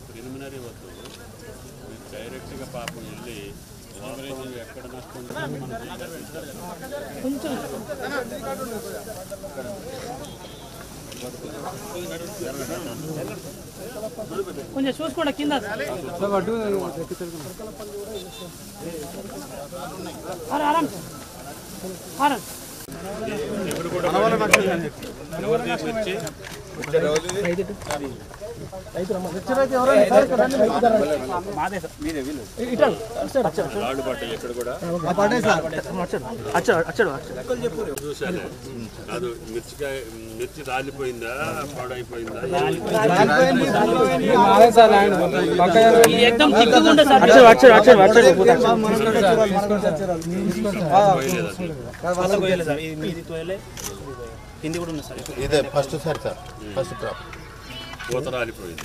Preliminary వద్దు డైరెక్ట్గా పాపం వెళ్ళి వాస్తవంగా ఎక్కడ నష్టం కొంచెం చూసుకోండి కింద ఎవరు కూడా ఎక్కడ కూడా చూసాను. అది మిర్చి రాలిపోయిందా పాడైపోయిందా? ఇదే ఫస్ట్ సార్ ఫస్ట్ క్రాప్ పూత రాలిపోయింది.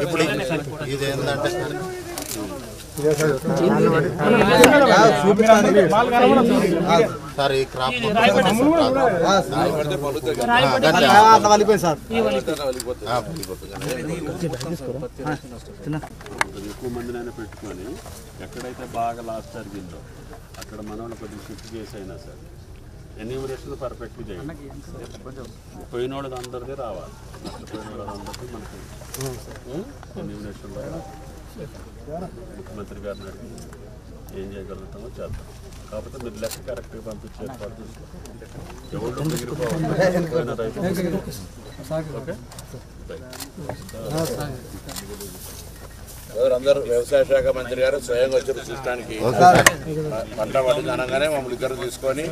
ఇప్పుడు ఇది ఏంటంటే సార్ ఈ క్రాప్ ఎక్కువ మందినైనా పెట్టుకొని ఎక్కడైతే బాగా లాస్ జరిగిందో అక్కడ మనం కొద్దిగా షిఫ్ట్ చేసి అయినా సార్ ఎన్యూమరేషన్ పర్ఫెక్ట్గా చేయండి. పోయిన వాళ్ళది అందరిది రావాలి, నష్టపోయిన వాళ్ళది అందరిది మనకి ఎన్యూమరేషన్లో ముఖ్యమంత్రి గారిని అడిగి ఏం చేయగలుగుతామో చేద్దాం. కాకపోతే మీరు లెక్క కరెక్ట్గా పంపించే ఏర్పాటు చేసుకోండి. ఎవరు మిగిలిపోవాలి రైతు. ఓకే అందరూ వ్యవసాయ శాఖ మంత్రి గారు స్వయంగా వచ్చారు చూడటానికి. పంట పండింది అనగానే మమ్మల్ని ఇద్దరు తీసుకొని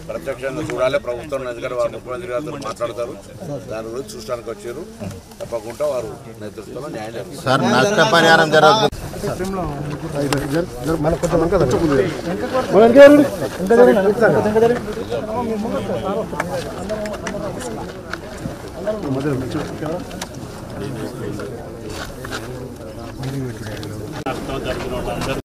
ప్రత్యక్షంగా చూడాలి, ప్రభుత్వం అధికారి వారు ముఖ్యమంత్రి గారితో మాట్లాడతారు. దాని గురించి చూడటానికి వచ్చారు. తప్పకుండా వారు నేతృత్వంలో న్యాయం చేస్తారు. సార్ నష్టపరిహారం జరగదు. నష్టం జరిగిన వాళ్ళందరూ